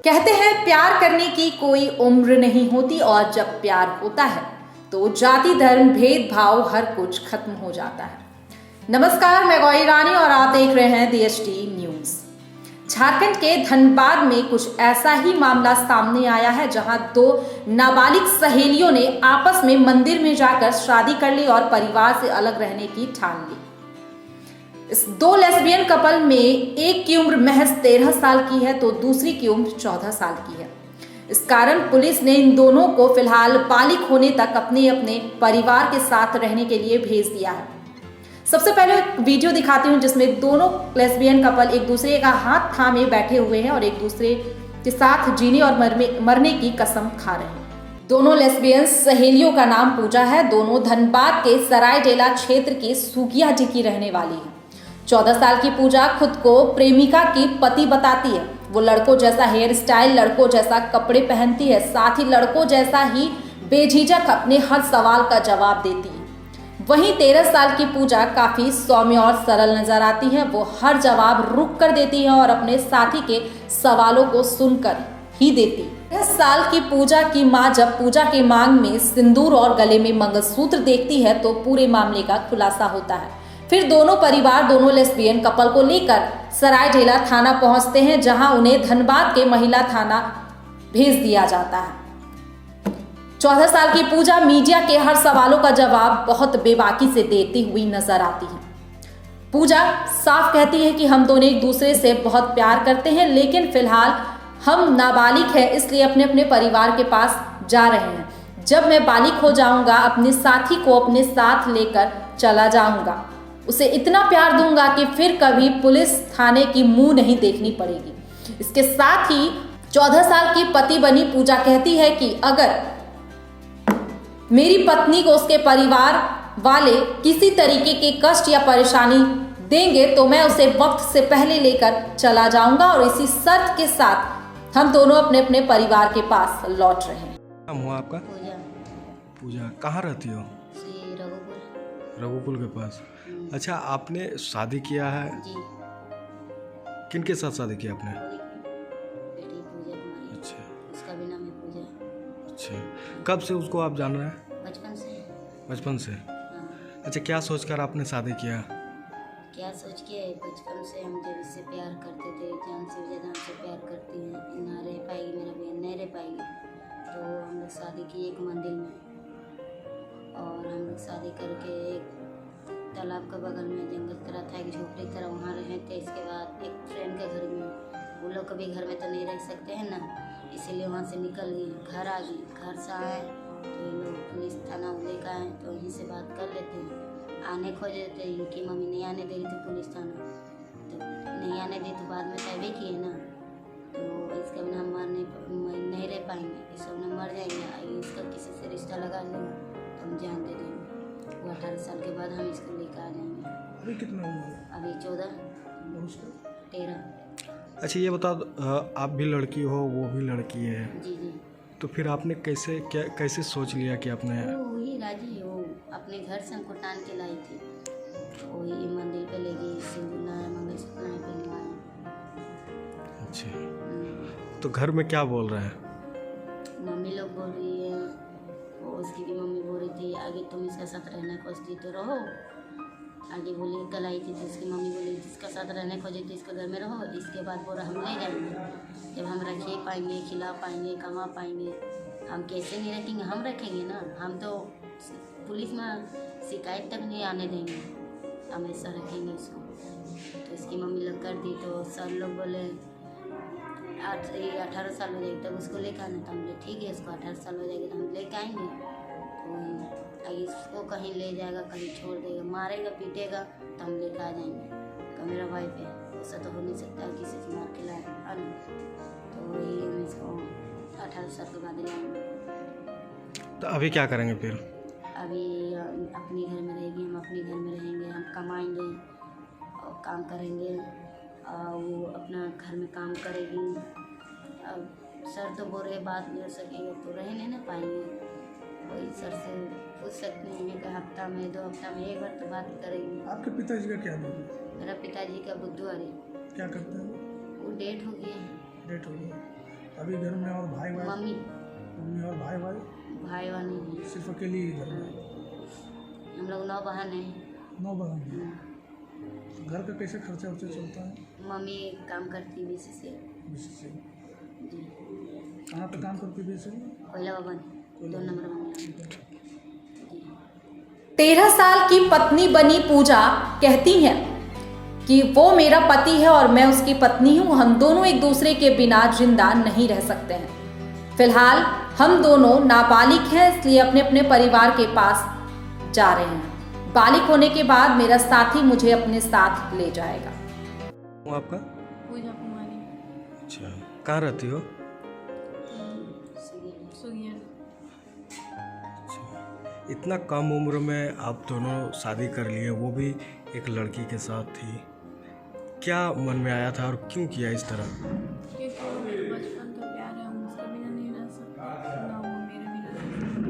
कहते हैं प्यार करने की कोई उम्र नहीं होती और जब प्यार होता है तो जाति धर्म भेदभाव हर कुछ खत्म हो जाता है। नमस्कार, मैं गौरी रानी और आप देख रहे हैं DST न्यूज। झारखंड के धनबाद में कुछ ऐसा ही मामला सामने आया है जहां दो नाबालिग सहेलियों ने आपस में मंदिर में जाकर शादी कर ली और परिवार से अलग रहने की ठान ली। इस दो लेस्बियन कपल में एक की उम्र महज 13 साल की है तो दूसरी की उम्र 14 साल की है। इस कारण पुलिस ने इन दोनों को फिलहाल बालिग होने तक अपने अपने परिवार के साथ रहने के लिए भेज दिया है। सबसे पहले एक वीडियो दिखाती हूँ जिसमें दोनों लेस्बियन कपल एक दूसरे का हाथ थामे बैठे हुए हैं और एक दूसरे के साथ जीने और मरने की कसम खा रहे हैं। दोनों लेस्बियन सहेलियों का नाम पूजा है। दोनों धनबाद के सरायडेला क्षेत्र के सुगियाडी की रहने वाली है। 14 साल की पूजा खुद को प्रेमिका की पति बताती है। वो लड़कों जैसा हेयर स्टाइल, लड़कों जैसा कपड़े पहनती है, साथ ही लड़कों जैसा ही बेझिझक अपने हर सवाल का जवाब देती है। वहीं 13 साल की पूजा काफी सौम्य और सरल नजर आती है। वो हर जवाब रुक कर देती है और अपने साथी के सवालों को सुनकर ही देती है। 13 साल की पूजा की मां जब पूजा के मांग में सिंदूर और गले में मंगलसूत्र देखती है तो पूरे मामले का खुलासा होता है। फिर दोनों परिवार दोनों लेस्बियन कपल को लेकर सरायडेला थाना पहुंचते हैं, जहां उन्हें धनबाद के महिला थाना भेज दिया जाता है। 14 साल की पूजा मीडिया के हर सवालों का जवाब बहुत बेबाकी से देती हुई नजर आती है। पूजा साफ कहती है कि हम दोनों एक दूसरे से बहुत प्यार करते हैं, लेकिन फिलहाल हम नाबालिग हैं, इसलिए अपने अपने परिवार के पास जा रहे हैं। जब मैं बालिग हो जाऊंगा अपने साथी को अपने साथ लेकर चला जाऊंगा, उसे इतना प्यार दूंगा कि फिर कभी पुलिस थाने की मुंह नहीं देखनी पड़ेगी। इसके साथ ही 14 साल की पति बनी पूजा कहती है कि अगर मेरी पत्नी को उसके परिवार वाले किसी तरीके के कष्ट या परेशानी देंगे तो मैं उसे वक्त से पहले लेकर चला जाऊंगा और इसी शर्त के साथ हम दोनों अपने अपने परिवार के पास लौट रहे हैं। नाम हुआ आपका? पूजा। कहाँ रहती हो? रघुकुल के पास। अच्छा, आपने शादी किया है? जी। किन के साथ शादी किया आपने? बेटी पूजा कुमारी। अच्छा। उसका भी नाम है पूजा। अच्छा, कब से उसको आप जान रहे हैं? बचपन से। बचपन से? हाँ। अच्छा, क्या सोचकर आपने शादी किया? क्या सोच के? बचपन से हम जब इससे प्यार करते थे, जान से ज़्यादा हमसे प्यार करती हैं, ना रह पाएगी मेरा बहन, नहीं रह पाएगी, तो हम लोग शादी की एक मंदिर में, और हम लोग शादी करके एक तालाब के बगल में जंगल तरह था, एक झोपड़ी तरह, वहाँ रहे थे। इसके बाद एक फ्रेंड के घर में, वो लोग कभी घर में तो नहीं रह सकते हैं ना, इसीलिए वहाँ से निकल गए, घर आ गए। घर से आए तो ये लोग पुलिस थाना लेकर आए तो यहीं से बात कर लेते हैं, आने खोज देते हैं। इनकी मम्मी नहीं आने दे रही थी पुलिस थाना, तो नहीं आने दी तो बाद में तय किए ना, तो इसके बिना हम नहीं रह पाएंगे, इस सब ने मर जाएंगे, इसका किसी से रिश्ता लगा लेंगे तो हम जान दे देंगे। वो 18 साल के बाद हम इसको लेकर आ जाएंगे। अभी कितना उम्र है? अभी 14, 13। अच्छा, ये बताओ, आप भी लड़की हो, वो भी लड़की है, जी जी। तो फिर आपने कैसे सोच लिया कि आपने? वो वही राजी, वो अपने घर से हमको टान के लाई थी, वही मंदिर पे ले गई, सिंदूर लाए, मंगलसूत्र लाए, पहनवाए। अच्छा, तो घर में क्या बोल रहे हैं? मम्मी लोग बोल रही है, वो उसकी भी मम्मी बोल रही थी आगे तुम इसका साथ रहना खोजती तो रहो, आगे बोली कल आई थी तो उसकी मम्मी बोली जिसका साथ रहने खोजे तो इसके घर में रहो, इसके बाद बोला हम ले जाएंगे, जब हम रखे पाएंगे, खिला पाएंगे, कमा पाएंगे, हम कैसे नहीं रखेंगे? हम रखेंगे ना, हम तो पुलिस में शिकायत तक नहीं आने देंगे, हम ऐसा रखेंगे इसको। तो इसकी मम्मी लोग कर दी तो सब लोग बोले 18 साल हो जाएगी तब उसको लेकर आना, तो हम बोले ठीक है, इसको 18 साल हो जाएगी तो हम लेकर आएंगे, तो इसको कहीं ले जाएगा, कहीं छोड़ देगा, मारेगा पीटेगा तो हम लेकर आ जाएंगे, तो मेरा भाई पे ऐसा तो हो नहीं सकता किसी से मार के लाए, तो वही हम इसको 18 साल के बाद लाएंगे। तो अभी क्या करेंगे फिर? अभी अपने घर में रहेगी, हम अपने घर में रहेंगे, हम कमाएंगे और काम करेंगे, वो अपना घर में काम करेगी। अब सर तो बोल रहे बात नहीं हो सकेगा तो रह नहीं ना पाएंगे, वही सर से पूछ सकते हैं कि हफ्ता में 2 हफ्ता में एक बार तो बात करेंगे। आपके पिताजी का क्या नाम है? मेरा पिताजी का बुद्धू अरे। क्या करते हैं? वो डेट हो गई है। डेट हो गई। अभी घर में और भाई भाई मम्मी मम्मी और भाई भाई भाई वाह नहीं है। सिर्फ अकेली ही घर में? हम लोग 9 बहन हैं। 9 बहन हैं। घर का कैसे खर्चा वर्चा चलता है? मम्मी काम करती है बीसी से। से जी कहाँ पे काम करती है? कोयला भवन 2 नंबर बंगला। 13 साल की पत्नी बनी पूजा कहती हैं कि वो मेरा पति है और मैं उसकी पत्नी हूँ। हम दोनों एक दूसरे के बिना जिंदा नहीं रह सकते हैं। फिलहाल हम दोनों नाबालिग हैं, इसलिए अपने अपने परिवार के पास जा रहे हैं। बालिग होने के बाद मेरा साथी मुझे अपने साथ ले जाएगा। आपका? पूजा कुमारी अच्छा, कहाँ रहती हो? सुगिया। इतना कम उम्र में आप दोनों शादी कर लिए, वो भी एक लड़की के साथ थी। क्या मन में आया था और क्यों किया इस तरह? क्योंकि वो मेरा बचपन तो प्यार है, हम उसके बिना नहीं रह सकते, ना वो मेरे बिना रह सकते।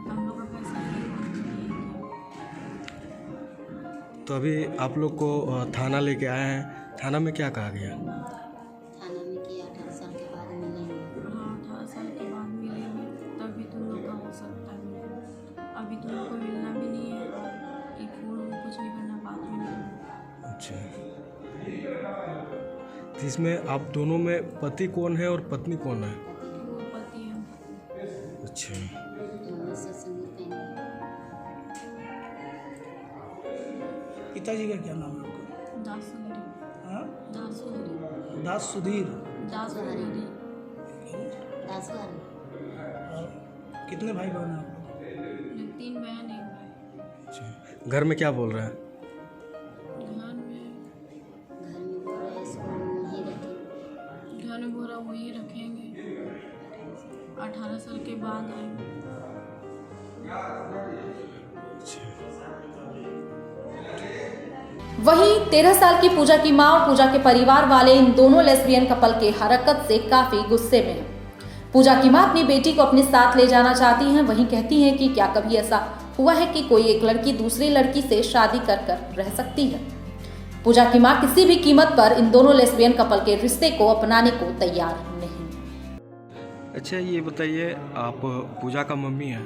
हम लोग का फैसला नहीं हुआ। तो अभी आप लोग को थाना लेके आए हैं। थाना में क्या कहा गया? थाना में किया 18 साल के बाद मिलेंगे। हाँ 18 साल के बाद मिलेंगे, तभी तुम लोग का हो सकता है। अभी तुम लोग को मिलना भी नहीं है और एक कुछ नहीं करना, बात भी नहीं। अच्छा, तो इसमें आप दोनों में पति कौन है और पत्नी कौन है? वो पति है। अच्छा, दोनों से संगीत करेंगे। पिताजी का क्या नाम है आपका? दास सुधरी। हाँ? दास सुधरी। दास सुधीर। दास सुधरी। दासवारी और कितने भाई बहन हैं आप लोग? 3 बहन 1 भाई। अच्छा। घर में क्या बोल रहे हैं? घर में बोरा वही रखेंगे, 18 साल के बाद आएंगे। वहीं 13 साल की पूजा की मां और पूजा के परिवार वाले इन दोनों लेस्बियन कपल के हरकत से काफी गुस्से में हैं। पूजा की मां अपनी बेटी को अपने साथ ले जाना चाहती हैं, वहीं कहती हैं कि क्या कभी ऐसा हुआ है कि कोई एक लड़की दूसरी लड़की से शादी कर रह सकती है। पूजा की मां किसी भी कीमत पर इन दोनों लेस्बियन कपल के रिश्ते को अपनाने को तैयार नहीं। अच्छा, ये बताइए, आप पूजा का मम्मी हैं,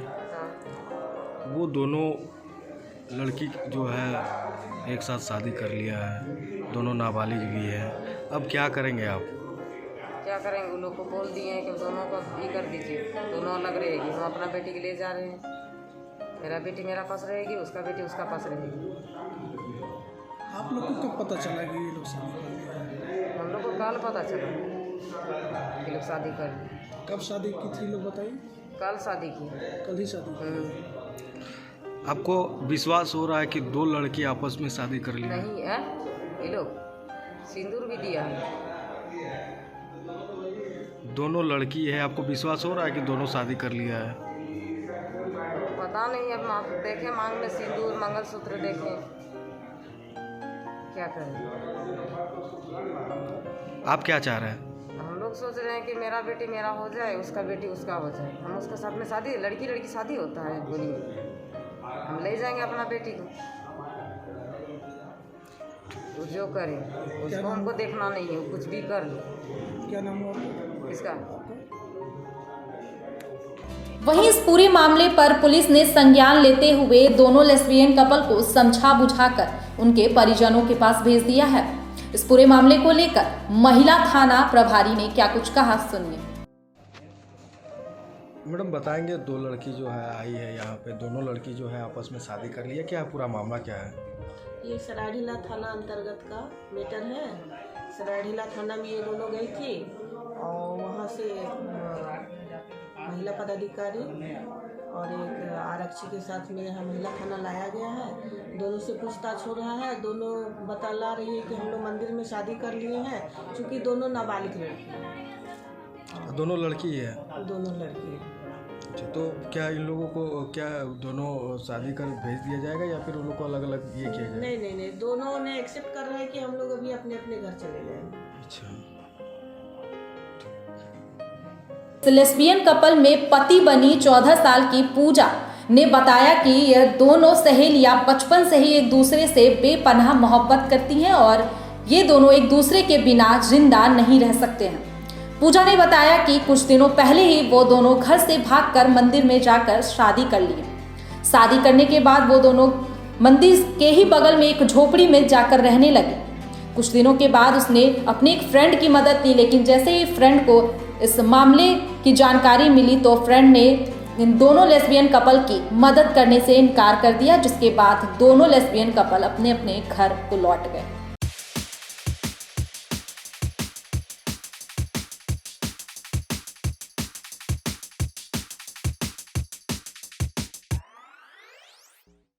वो दोनों लड़की जो है एक साथ शादी कर लिया है, दोनों नाबालिग भी है, अब क्या करेंगे आप? क्या करेंगे? उन लोग को बोल दिए हैं कि दोनों को ये कर दीजिए, दोनों अलग रहेगी। हम अपना बेटी के ले जा रहे हैं, मेरा बेटी मेरा पास रहेगी, उसका बेटी उसका पास रहेगी। आप लोग को कब पता चला कि ये लोग शादी कर लिए? हम लोग को कल पता चला कि लोग शादी कर लिए। कब शादी की थी लोग बताइए? कल शादी की। कल ही शादी की। आपको विश्वास हो रहा है कि 2 लड़की आपस में शादी कर ली? नहीं है, ये लोग सिंदूर भी दिया है। दोनों लड़की है, आपको विश्वास हो रहा है कि दोनों शादी कर लिया है? पता नहीं, अब देखें, मांग में सिंदूर मंगलसूत्र देखें, क्या करें। आप क्या चाह रहे हैं? हम लोग सोच रहे हैं कि मेरा बेटी मेरा हो जाए, उसका बेटी उसका हो जाए। हम उसके साथ में शादी, लड़की लड़की शादी होता है बोली, हम ले जाएंगे अपना बेटी को। वो जो करे उसको हमको देखना नहीं है, कुछ भी कर लो। क्या नाम है आपका? इसका वहीं इस पूरे मामले पर पुलिस ने संज्ञान लेते हुए दोनों लेस्बियन कपल को समझा बुझाकर उनके परिजनों के पास भेज दिया है। इस पूरे मामले को लेकर महिला थाना प्रभारी ने क्या कुछ कहा, सुनिए। मैडम बताएंगे, 2 लड़की जो है आई है यहाँ पे, दोनों लड़की जो है आपस में शादी कर ली है, क्या पूरा मामला क्या है? ये सराढ़ीला थाना अंतर्गत का मैटर है। सराढ़ीला थाना में ये दोनों गई थी और वहाँ से महिला पदाधिकारी और एक आरक्षी के साथ में यहाँ महिला थाना लाया गया है। दोनों से पूछताछ हो रहा है। दोनों बतला रही है कि हम लोग मंदिर में शादी कर लिए हैं, चूँकि दोनों नाबालिग लड़की हैं। दोनों लड़की है? दोनों लड़की हैं। अच्छा, तो क्या इन लोगों को क्या दोनों शादी कर भेज दिया जाएगा या फिर उन लोग को अलग अलग ये किया जाएगा? नहीं, दोनों ने एक्सेप्ट कर रहे हैं कि हम लोग अभी अपने अपने घर चले जाएंगे। अच्छा, लेस्बियन कपल में पति बनी 14 साल की पूजा ने बताया कि यह दोनों सहेलियां बचपन से ही एक दूसरे से बेपनाह मोहब्बत करती हैं और ये दोनों एक दूसरे के बिना जिंदा नहीं रह सकते हैं। पूजा ने बताया कि कुछ दिनों पहले ही वो दोनों घर से भागकर मंदिर में जाकर शादी कर लिए। शादी करने के बाद वो दोनों मंदिर के ही बगल में एक झोपड़ी में जाकर रहने लगे। कुछ दिनों के बाद उसने अपने एक फ्रेंड की मदद ली, लेकिन जैसे ही फ्रेंड को इस मामले की जानकारी मिली तो फ्रेंड ने इन दोनों लेस्बियन कपल की मदद करने से इनकार कर दिया, जिसके बाद दोनों लेस्बियन कपल अपने अपने घर को लौट गए।